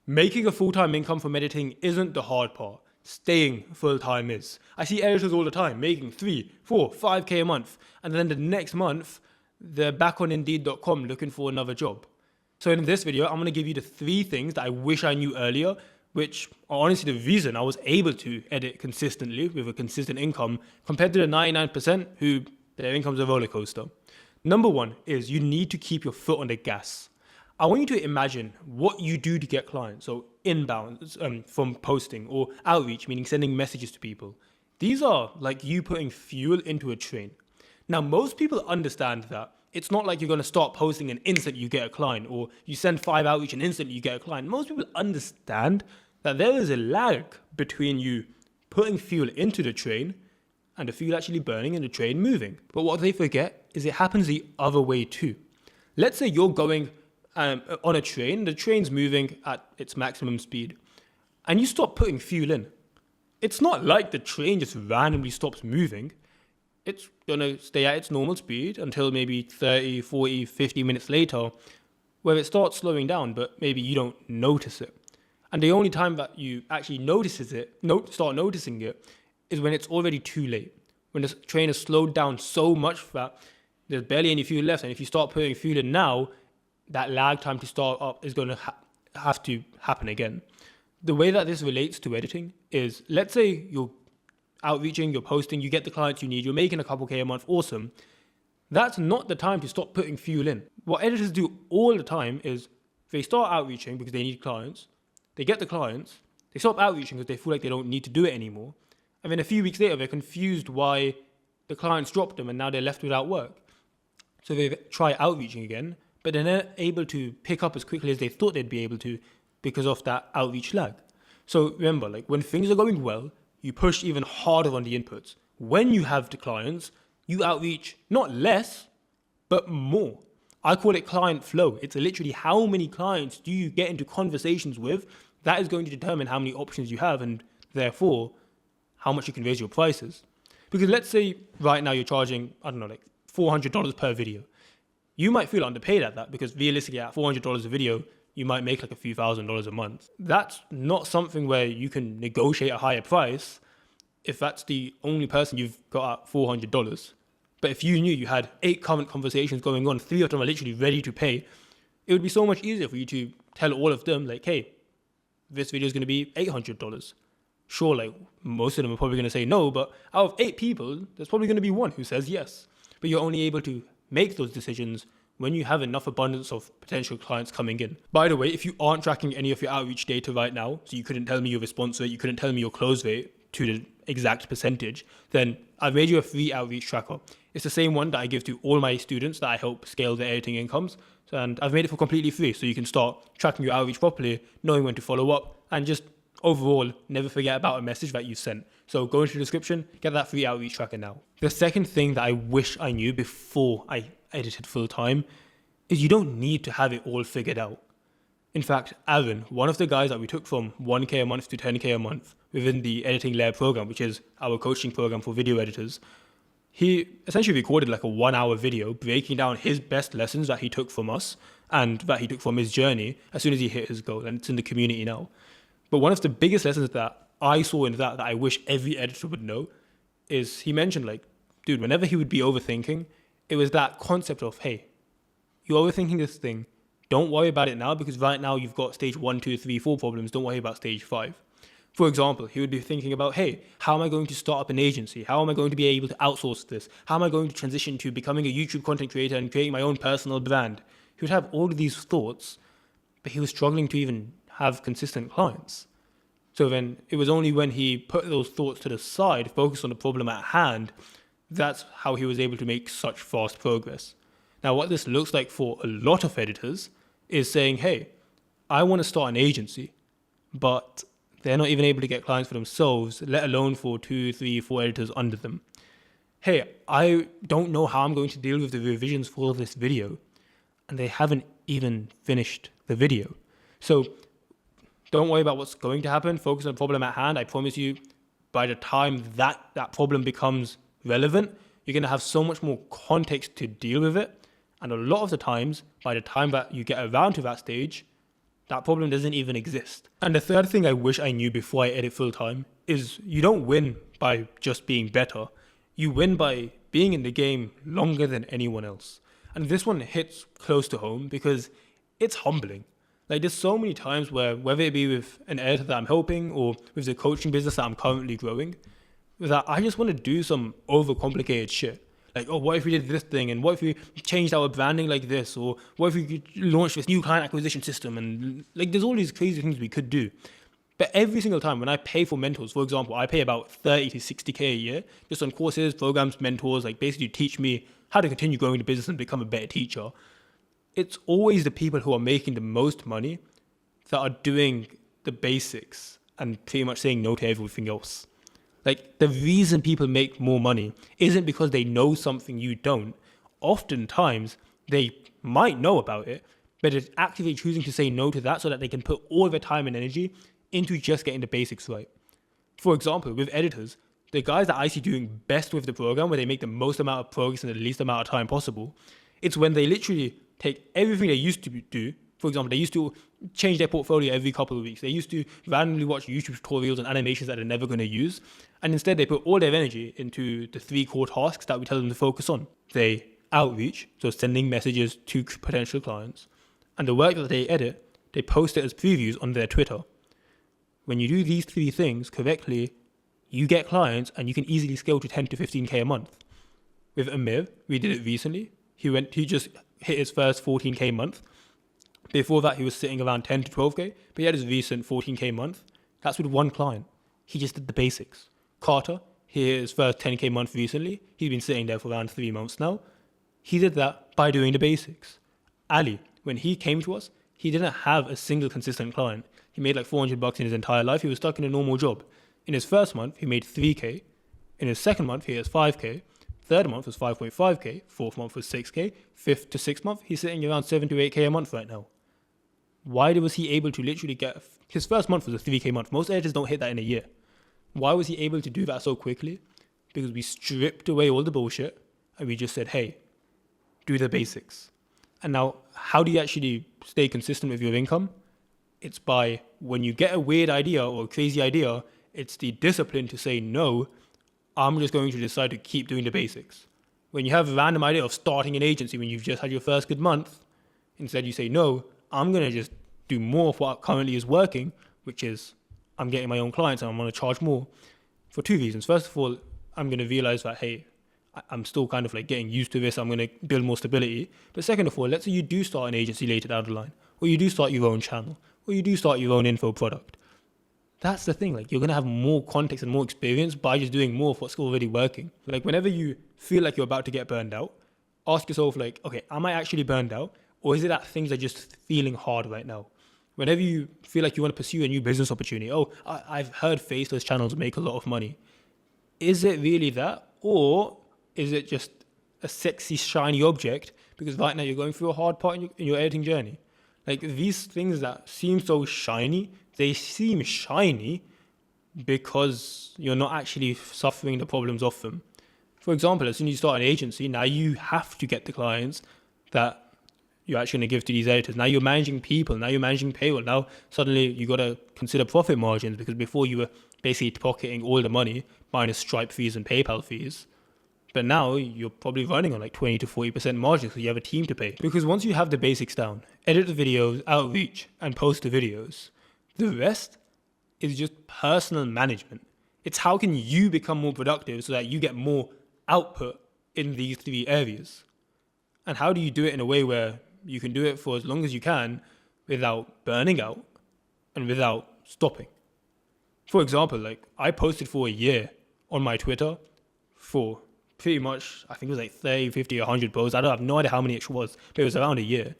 Making a full-time income from editing isn't the hard part. Staying full-time is. I see editors all the time making 3, 4, 5k a month, and then the next month, they're back on Indeed.com looking for another job. So in this video, I'm going to give you the 3 things that I wish I knew earlier, which are honestly the reason I was able to edit consistently with a consistent income compared to the 99% who their income's a roller coaster. Number 1 is you need to keep your foot on the gas. I want you to imagine what you do to get clients, so inbound from posting or outreach, meaning sending messages to people. These are like you putting fuel into a train. Now, most people understand that it's not like you're going to start posting and instantly you get a client, or you send 5 outreach and instantly you get a client. Most people understand that there is a lag between you putting fuel into the train and the fuel actually burning and the train moving. But what they forget is it happens the other way too. Let's say you're going on a train, the train's moving at its maximum speed, and you stop putting fuel in. It's not like the train just randomly stops moving. It's gonna stay at its normal speed until maybe 30, 40, 50 minutes later, where it starts slowing down, but maybe you don't notice it. And the only time that you actually start noticing it, is when it's already too late. When the train has slowed down so much that there's barely any fuel left, and if you start putting fuel in now, that lag time to start up is going to have to happen again. The way that this relates to editing is, let's say you're outreaching, you're posting, you get the clients you need, you're making a couple K a month, awesome. That's not the time to stop putting fuel in. What editors do all the time is they start outreaching because they need clients, they get the clients, they stop outreaching because they feel like they don't need to do it anymore, and then a few weeks later they're confused why the clients dropped them and now they're left without work. So they try outreaching again, but they're not able to pick up as quickly as they thought they'd be able to because of that outreach lag. So remember, like when things are going well, you push even harder on the inputs. When you have the clients, you outreach not less, but more. I call it client flow. It's literally how many clients do you get into conversations with. That is going to determine how many options you have and therefore how much you can raise your prices. Because let's say right now you're charging, I don't know, like $400 per video. You might feel underpaid at that because realistically at $400 a video, you might make like a few $1,000s a month. That's not something where you can negotiate a higher price if that's the only person you've got at $400. But if you knew you had 8 current conversations going on, 3 of them are literally ready to pay, it would be so much easier for you to tell all of them like, hey, this video is going to be $800. Sure, like most of them are probably going to say no, but out of 8 people, there's probably going to be 1 who says yes. But you're only able to make those decisions when you have enough abundance of potential clients coming in. By the way, if you aren't tracking any of your outreach data right now, so you couldn't tell me your response rate, you couldn't tell me your close rate to the exact percentage, then I've made you a free outreach tracker. It's the same one that I give to all my students that I help scale their editing incomes. And I've made it for completely free, so you can start tracking your outreach properly, knowing when to follow up, and just overall, never forget about a message that you sent. So go into the description, get that free outreach tracker now. The second thing that I wish I knew before I edited full time is you don't need to have it all figured out. In fact, Aaron, one of the guys that we took from 1k a month to 10k a month within the editing layer program, which is our coaching program for video editors, he essentially recorded like a 1-hour video breaking down his best lessons that he took from us and that he took from his journey as soon as he hit his goal, and it's in the community now. But one of the biggest lessons that I saw in that I wish every editor would know is he mentioned like, dude, whenever he would be overthinking, it was that concept of, hey, you're overthinking this thing. Don't worry about it now because right now you've got stage 1, 2, 3, 4 problems. Don't worry about stage 5. For example, he would be thinking about, hey, how am I going to start up an agency? How am I going to be able to outsource this? How am I going to transition to becoming a YouTube content creator and creating my own personal brand? He would have all of these thoughts, but he was struggling to even have consistent clients. So then it was only when he put those thoughts to the side, focused on the problem at hand, that's how he was able to make such fast progress. Now, what this looks like for a lot of editors is saying, hey, I want to start an agency, but they're not even able to get clients for themselves, let alone for 2, 3, 4 editors under them. Hey, I don't know how I'm going to deal with the revisions for this video, and they haven't even finished the video. So don't worry about what's going to happen. Focus on the problem at hand. I promise you, by the time that problem becomes relevant, you're going to have so much more context to deal with it. And a lot of the times, by the time that you get around to that stage, That problem doesn't even exist. And the third thing I wish I knew before I edit full time is you don't win by just being better. You win by being in the game longer than anyone else. And this one hits close to home because it's humbling. Like there's so many times where, whether it be with an editor that I'm helping or with the coaching business that I'm currently growing, that I just want to do some overcomplicated shit. Like, oh, what if we did this thing? And what if we changed our branding like this? Or what if we could launch this new client acquisition system? And like, there's all these crazy things we could do. But every single time when I pay for mentors, for example, I pay about 30 to 60K a year just on courses, programs, mentors, like basically teach me how to continue growing the business and become a better teacher. It's always the people who are making the most money that are doing the basics and pretty much saying no to everything else. Like, the reason people make more money isn't because they know something you don't. Oftentimes, they might know about it, but it's actively choosing to say no to that so that they can put all their time and energy into just getting the basics right. For example, with editors, the guys that I see doing best with the program, where they make the most amount of progress in the least amount of time possible, it's when they literally take everything they used to do. For example, they used to change their portfolio every couple of weeks. They used to randomly watch YouTube tutorials and animations that they're never going to use. And instead, they put all their energy into the 3 core tasks that we tell them to focus on. They outreach, so sending messages to potential clients. And the work that they edit, they post it as previews on their Twitter. When you do these 3 things correctly, you get clients and you can easily scale to 10 to 15K a month. With Amir, we did it recently. He just hit his first 14K month. Before that, he was sitting around 10 to 12K, but he had his recent 14K month. That's with one client. He just did the basics. Carter, he hit his first 10K month recently. He's been sitting there for around 3 months now. He did that by doing the basics. Ali, when he came to us, he didn't have a single consistent client. He made like $400 in his entire life. He was stuck in a normal job. In his first month, he made 3K. In his second month, he has 5K. Third month was 5.5K. Fourth month was 6K. Fifth to sixth month, he's sitting around 7 to 8K a month right now. Why was he able to literally get... His first month was a 3K month. Most editors don't hit that in a year. Why was he able to do that so quickly? Because we stripped away all the bullshit and we just said, hey, do the basics. And now, how do you actually stay consistent with your income? It's by, when you get a weird idea or a crazy idea, it's the discipline to say, no, I'm just going to decide to keep doing the basics. When you have a random idea of starting an agency when you've just had your first good month, instead you say, no, I'm going to just do more of what currently is working, which is I'm getting my own clients and I'm going to charge more for 2 reasons. First of all, I'm going to realize that, hey, I'm still kind of like getting used to this. I'm going to build more stability. But second of all, let's say you do start an agency later down the line, or you do start your own channel, or you do start your own info product. That's the thing. Like, you're going to have more context and more experience by just doing more of what's already working. Like, whenever you feel like you're about to get burned out, ask yourself like, okay, am I actually burned out? Or is it that things are just feeling hard right now? Whenever you feel like you want to pursue a new business opportunity, I've heard faceless channels make a lot of money. Is it really that? Or is it just a sexy, shiny object because right now you're going through a hard part in your editing journey? Like, these things that seem so shiny, they seem shiny because you're not actually suffering the problems of them. For example, as soon as you start an agency, now you have to get the clients that you're actually going to give to these editors. Now you're managing people. Now you're managing payroll. Now suddenly you got to consider profit margins, because before you were basically pocketing all the money minus Stripe fees and PayPal fees. But now you're probably running on like 20 to 40% margins because you have a team to pay. Because once you have the basics down, edit the videos, outreach, and post the videos, the rest is just personal management. It's how can you become more productive so that you get more output in these 3 areas. And how do you do it in a way where you can do it for as long as you can without burning out and without stopping? For example, like, I posted for a year on my Twitter for pretty much, I think it was like 30, 50, 100 posts. I have no idea how many it was, but it was around a year.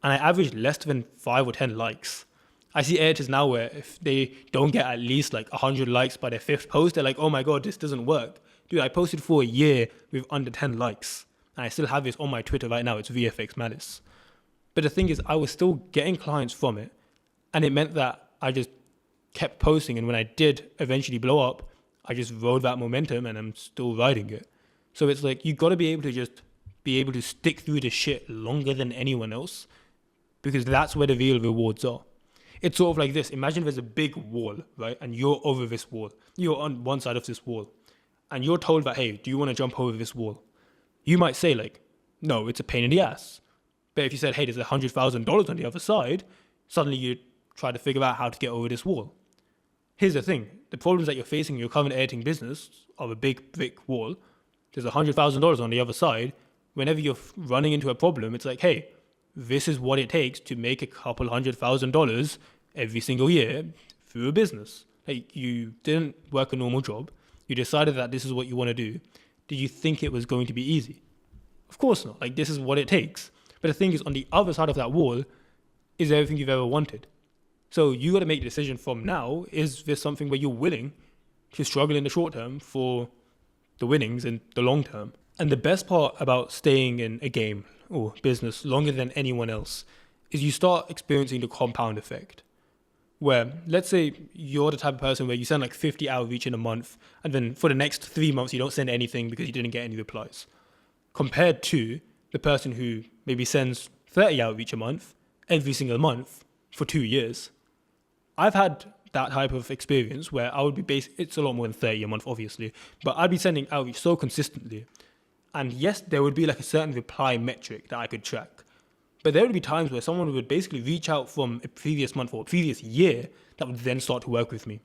And I averaged less than 5 or 10 likes. I see editors now where if they don't get at least like 100 likes by their 5th post, they're like, oh my God, this doesn't work. Dude, I posted for a year with under 10 likes. And I still have this on my Twitter right now. It's VFX Malice. But the thing is, I was still getting clients from it. And it meant that I just kept posting. And when I did eventually blow up, I just rode that momentum and I'm still riding it. So it's like, you got to be able to just be able to stick through the shit longer than anyone else, because that's where the real rewards are. It's sort of like this. Imagine there's a big wall, right? And you're over this wall. You're on one side of this wall. And you're told that, hey, do you want to jump over this wall? You might say like, no, it's a pain in the ass. But if you said, hey, there's $100,000 on the other side, suddenly you try to figure out how to get over this wall. Here's the thing. The problems that you're facing in your current editing business of a big brick wall, there's $100,000 on the other side. Whenever you're running into a problem, it's like, hey, this is what it takes to make a couple $100,000 every single year through a business. Like, you didn't work a normal job. You decided that this is what you want to do. Did you think it was going to be easy? Of course not. Like, this is what it takes. But the thing is, on the other side of that wall is everything you've ever wanted. So you got to make the decision from now, is this something where you're willing to struggle in the short term for the winnings in the long term? And the best part about staying in a game or business longer than anyone else is you start experiencing the compound effect. Where, let's say you're the type of person where you send like 50 outreach in a month, and then for the next 3 months you don't send anything because you didn't get any replies. Compared to the person who maybe sends 30 outreach a month every single month for 2 years. I've had that type of experience where I would be it's a lot more than 30 a month obviously, but I'd be sending outreach so consistently. And yes, there would be like a certain reply metric that I could track. But there would be times where someone would basically reach out from a previous month or a previous year that would then start to work with me.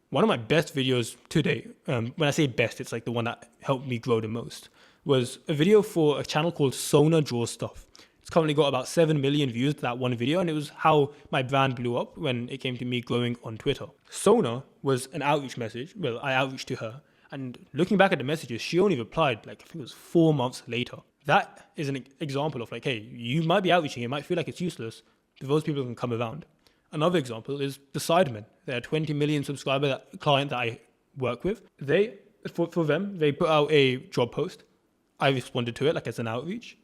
One of my best videos today, when I say best, it's like the one that helped me grow the most, was a video for a channel called Sona Draws Stuff. It's currently got about 7 million views to that one video, and it was how my brand blew up when it came to me growing on Twitter. Sona was an outreach message. Well, I outreached to her, and looking back at the messages, she only replied like, I think it was 4 months later. That is an example of like, hey, you might be outreaching, it might feel like it's useless, but those people can come around. Another example is the Sidemen. They're a 20 million subscriber client that I work with. For them, they put out a job post. I responded to it like as an outreach.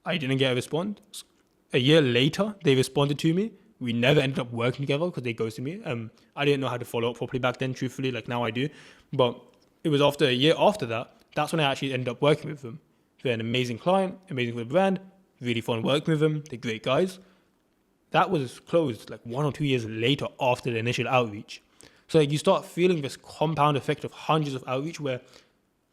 I didn't get a response. A year later, they responded to me. We never ended up working together because they ghosted me. I didn't know how to follow up properly back then, truthfully, like now I do. But it was after a year after that, that's when I actually ended up working with them. They're an amazing client, amazing for the brand, really fun working with them. They're great guys. That was closed like 1 or 2 years later after the initial outreach. So like, you start feeling this compound effect of hundreds of outreach where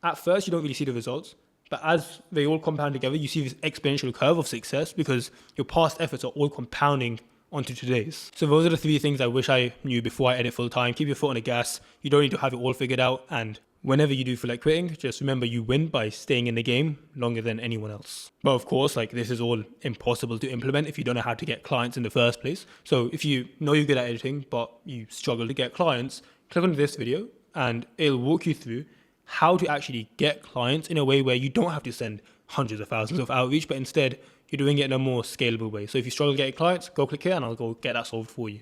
at first you don't really see the results, but as they all compound together, you see this exponential curve of success because your past efforts are all compounding onto today's. So those are the 3 things I wish I knew before I edit full time. Keep your foot on the gas. You don't need to have it all figured out. And whenever you do feel like quitting, just remember you win by staying in the game longer than anyone else. But of course, like, this is all impossible to implement if you don't know how to get clients in the first place. So if you know you're good at editing, but you struggle to get clients, click on this video and it'll walk you through how to actually get clients in a way where you don't have to send hundreds of thousands of outreach, but instead you're doing it in a more scalable way. So if you struggle getting clients, go click here and I'll go get that solved for you.